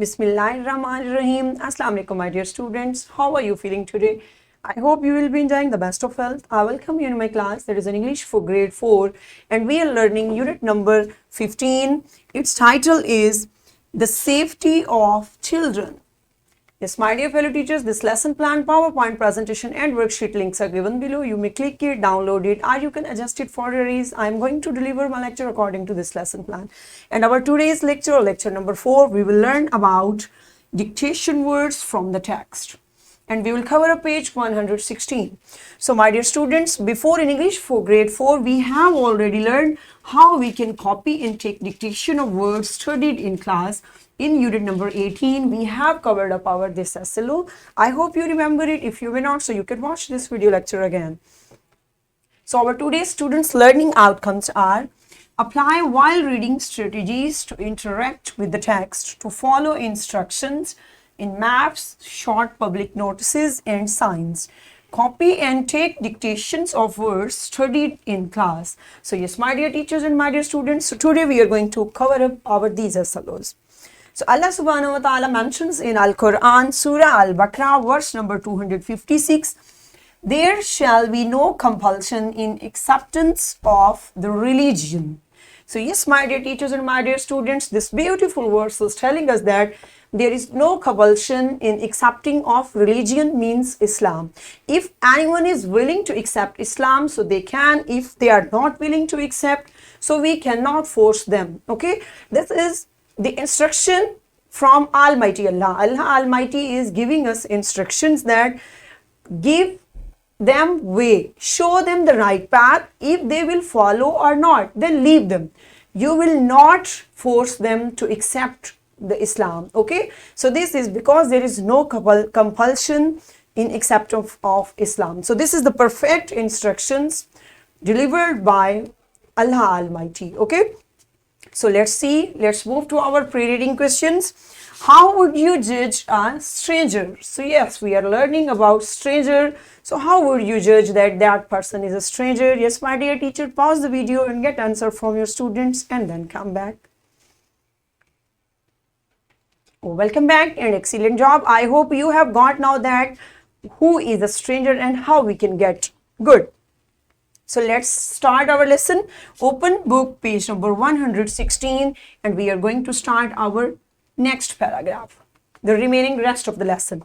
Bismillahirrahmanirrahim. Assalamu alaikum, my dear students. How are you feeling today? I hope you will be enjoying the best of health. I welcome you in my class. That is an English for grade 4 and we are learning unit number 15. Its title is The Safety of Children. Yes, my dear fellow teachers, this lesson plan, PowerPoint presentation and worksheet links are given below. You may click it, download it, or you can adjust it for your ease. I am going to deliver my lecture according to this lesson plan. And our today's lecture number 4, we will learn about dictation words from the text. And we will cover page 116. So my dear students, before in English for grade 4, we have already learned how we can copy and take dictation of words studied in class. In unit number 18, we have covered up our this SLO. I hope you remember it. If you may not, so you can watch this video lecture again. So our today's students' learning outcomes are: apply while reading strategies to interact with the text, to follow instructions in maps, short public notices and signs. Copy and take dictations of words studied in class. So yes, my dear teachers and my dear students, so today we are going to cover up these SLOs. So Allah subhanahu wa ta'ala mentions in Al-Quran, Surah Al-Baqarah, verse number 256, there shall be no compulsion in acceptance of the religion. So yes, my dear teachers and my dear students, this beautiful verse is telling us that there is no compulsion in accepting of religion, means Islam. If anyone is willing to accept Islam, so they can. If they are not willing to accept, so we cannot force them. Okay, this is the instruction from Almighty Allah. Allah Almighty is giving us instructions that give them way, show them the right path. If they will follow or not, then leave them. You will not force them to accept the Islam. Okay, so this is because there is no compulsion in acceptance of Islam. So this is the perfect instructions delivered by Allah Almighty. Okay, so let's move to our pre-reading questions. How would you judge a stranger? So yes, we are learning about stranger. So how would you judge that person is a stranger? Yes, my dear teacher, pause the video and get answer from your students and then come back. Oh, welcome back and excellent job. I hope you have got now that who is a stranger and how we can get good. So let's start our lesson. Open book page number 116 and we are going to start our next paragraph, the remaining rest of the lesson.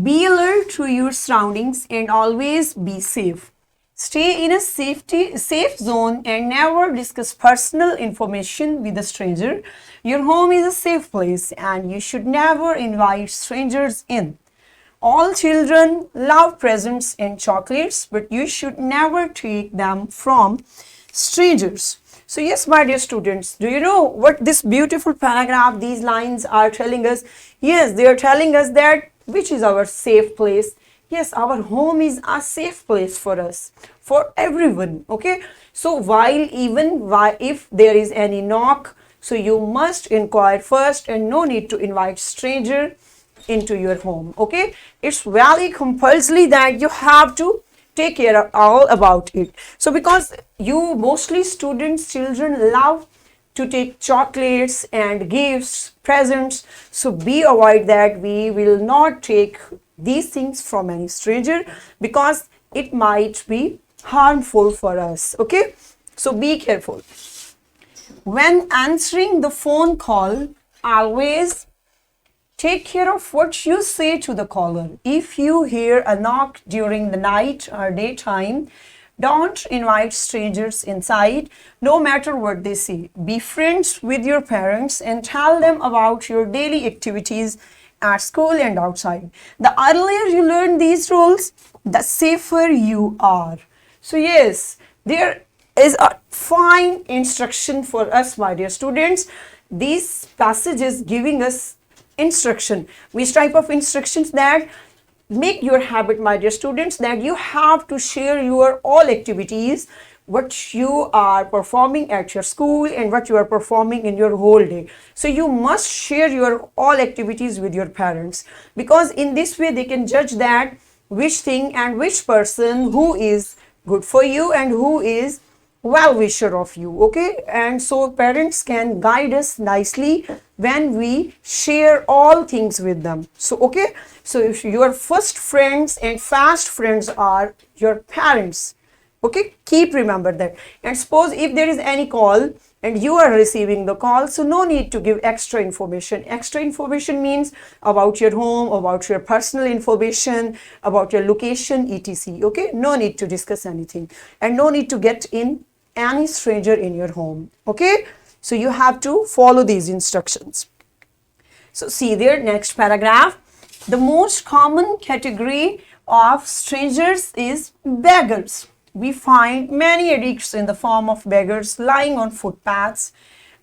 Be alert to your surroundings and always be safe. Stay in a safe zone and never discuss personal information with a stranger. Your home is a safe place and you should never invite strangers in. All children love presents and chocolates, but you should never take them from strangers. So yes, my dear students, do you know what this beautiful paragraph, these lines are telling us? Yes, they are telling us that which is our safe place. Yes, our home is a safe place for us, for everyone. Okay, so if there is any knock, so you must inquire first and no need to invite stranger into your home. Okay, it's very compulsory that you have to take care of all about it. So because you mostly students, children love to take chocolates and gifts, presents, so be avoid that. We will not take these things from any stranger because it might be harmful for us. Okay, so be careful. When answering the phone call, always take care of what you say to the caller. If you hear a knock during the night or daytime, don't invite strangers inside, no matter what they say. Be friends with your parents and tell them about your daily activities at school and outside. The earlier you learn these rules, the safer you are. So yes, there is a fine instruction for us, my dear students. These passages giving us instruction, which type of instructions that make your habit, my dear students, that you have to share your all activities, what you are performing at your school and what you are performing in your whole day. So you must share your all activities with your parents, because in this way they can judge that which thing and which person who is good for you and who is well wisher of you. Okay, and so parents can guide us nicely when we share all things with them. So, okay, so if your first friends and fast friends are your parents, okay, keep remember that. And suppose if there is any call and you are receiving the call, so no need to give extra information. Extra information means about your home, about your personal information, about your location, etc. Okay, no need to discuss anything, and no need to get in any stranger in your home. Okay, so you have to follow these instructions. So see there, next paragraph. The most common category of strangers is beggars. We find many addicts in the form of beggars lying on footpaths,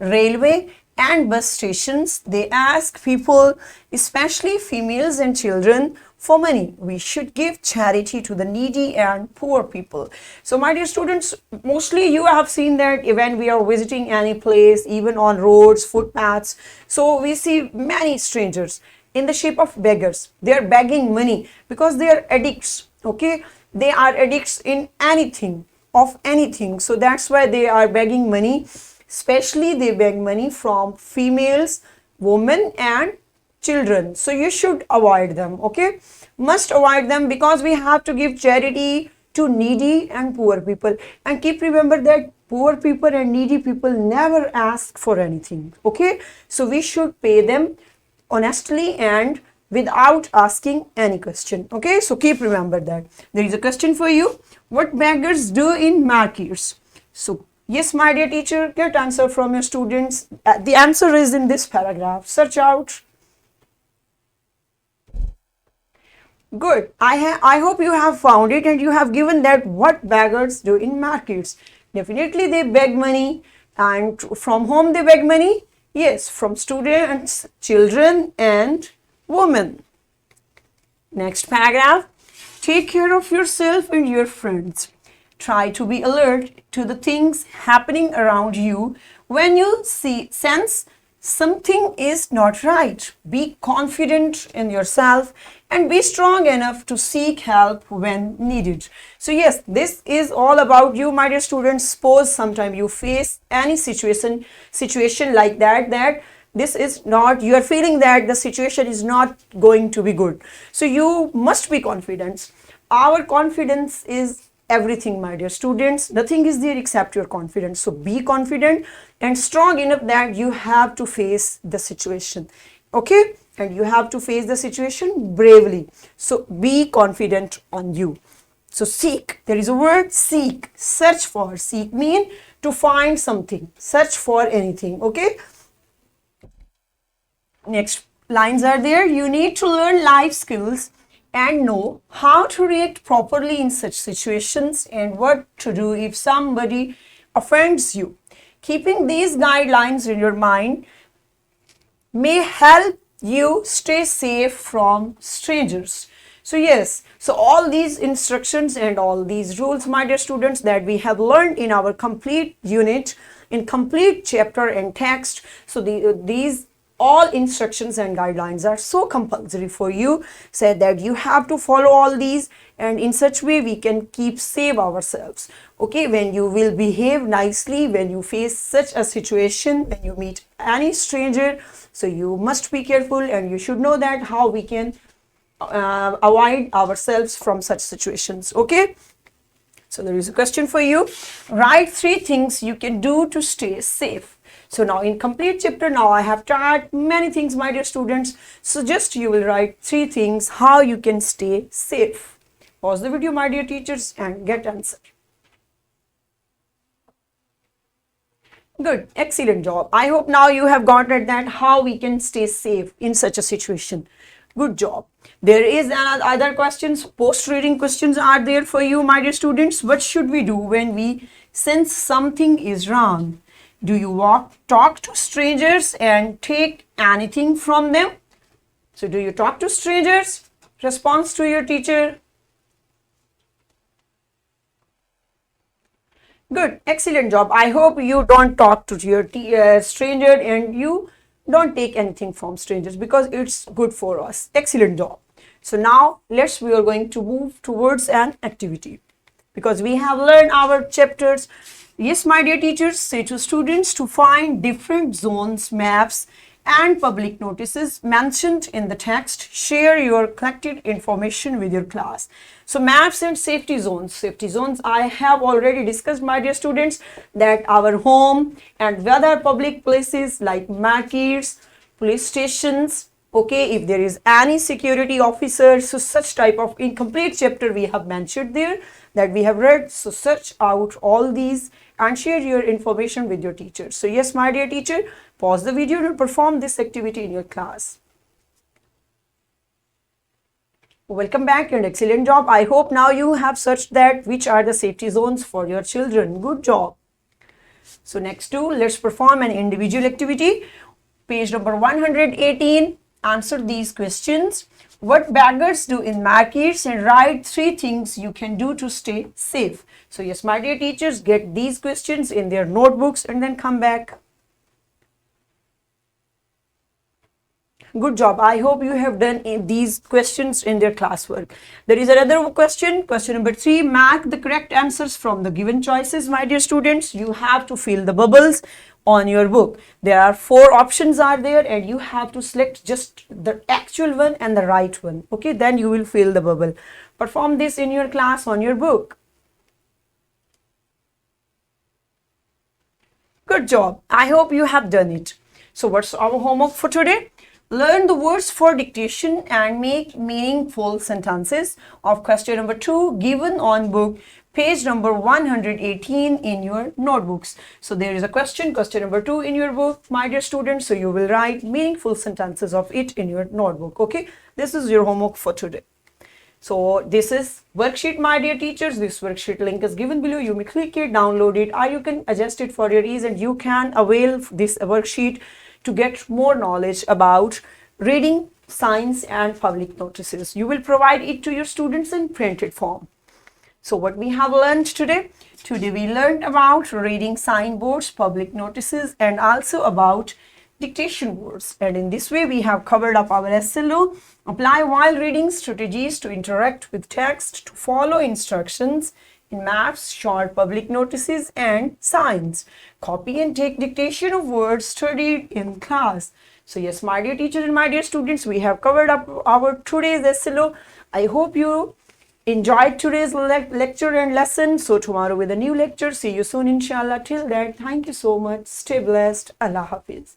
railway and bus stations. They ask people, especially females and children, for money. We should give charity to the needy and poor people. So my dear students, mostly you have seen that when we are visiting any place, even on roads, footpaths, so we see many strangers in the shape of beggars. They are begging money because they are addicts. Okay, they are addicts in anything, of anything, so that's why they are begging money. Especially they beg money from females, women and children. So you should avoid them. Okay, must avoid them, because we have to give charity to needy and poor people. And keep remember that poor people and needy people never ask for anything. Okay, so we should pay them honestly and without asking any question. Okay, so keep remember that. There is a question for you. What beggars do in markets? So yes, my dear teacher, get answer from your students. The answer is in this paragraph. Search out. Good. I hope you have found it and you have given that what beggars do in markets. Definitely they beg money. And from whom they beg money? Yes, from students, children and women. Next paragraph. Take care of yourself and your friends. Try to be alert to the things happening around you. When you sense something is not right, be confident in yourself and be strong enough to seek help when needed. So yes, this is all about you, my dear students. Suppose sometime you face any situation like that this is not, you are feeling that the situation is not going to be good. So you must be confident. Our confidence is everything, my dear students. Nothing is there except your confidence. So be confident and strong enough that you have to face the situation. Okay, and you have to face the situation bravely. So be confident on you. So seek, there is a word seek, search for. Seek mean to find something, search for anything. Okay, next lines are there. You need to learn life skills and know how to react properly in such situations and what to do if somebody offends you. Keeping these guidelines in your mind may help you stay safe from strangers. So yes, so all these instructions and all these rules, my dear students, that we have learned in our complete unit, in complete chapter and text. So these all instructions and guidelines are so compulsory for you, said that you have to follow all these, and in such way we can keep safe ourselves. Okay, when you will behave nicely, when you face such a situation, when you meet any stranger, so you must be careful and you should know that how we can avoid ourselves from such situations. Okay, so there is a question for you. Write 3 things you can do to stay safe. So now in complete chapter, now I have tried many things, my dear students. So just you will write 3 things how you can stay safe. Pause the video, my dear teachers, and get answer. Good, excellent job. I hope now you have got at that how we can stay safe in such a situation. Good job. There is other questions, post-reading questions are there for you, my dear students. What should we do when we sense something is wrong? Do you talk to strangers and take anything from them? So do you talk to strangers? Response to your teacher. Good, excellent job. I hope you don't talk to your stranger and you don't take anything from strangers, because it's good for us. Excellent job. So now we are going to move towards an activity, because we have learned our chapters. Yes, my dear teachers, say to students to find different zones, maps and public notices mentioned in the text. Share your collected information with your class. So maps and safety zones. Safety zones I have already discussed, my dear students, that our home and other public places like markets, police stations, okay, if there is any security officer, so such type of incomplete chapter we have mentioned there that we have read. So search out all these and share your information with your teachers. So yes, my dear teacher, pause the video to perform this activity in your class. Welcome back and excellent job. I hope now you have searched that which are the safety zones for your children. Good job. So next let's perform an individual activity. Page number 118. Answer these questions. What beggars do in markets, and write 3 things you can do to stay safe. So yes, my dear teachers, get these questions in their notebooks and then come back. Good job. I hope you have done these questions in their classwork. There is another question. Question number 3. Mark the correct answers from the given choices. My dear students, you have to fill the bubbles on your book. There are 4 options are there and you have to select just the actual one and the right one. Okay, then you will fill the bubble. Perform this in your class on your book. Good job. I hope you have done it. So what's our homework for today? Learn the words for dictation and make meaningful sentences of question number 2 given on book page number 118 in your notebooks. So there is a question number 2 in your book, my dear students. So you will write meaningful sentences of it in your notebook. Okay, this is your homework for today. So this is worksheet, my dear teachers. This worksheet link is given below. You may click it, download it, or you can adjust it for your ease, and you can avail this worksheet to get more knowledge about reading, science, and public notices. You will provide it to your students in printed form. So what we have learned today? Today we learned about reading signboards, public notices, and also about dictation words. And in this way we have covered up our SLO. Apply while reading strategies to interact with text, to follow instructions in maps, short public notices, and science. Copy and take dictation of words studied in class. So yes, my dear teachers and my dear students, we have covered up our today's SLO. I hope you enjoyed today's lecture and lesson. So tomorrow with a new lecture. See you soon, inshallah. Till then, thank you so much. Stay blessed. Allah Hafiz.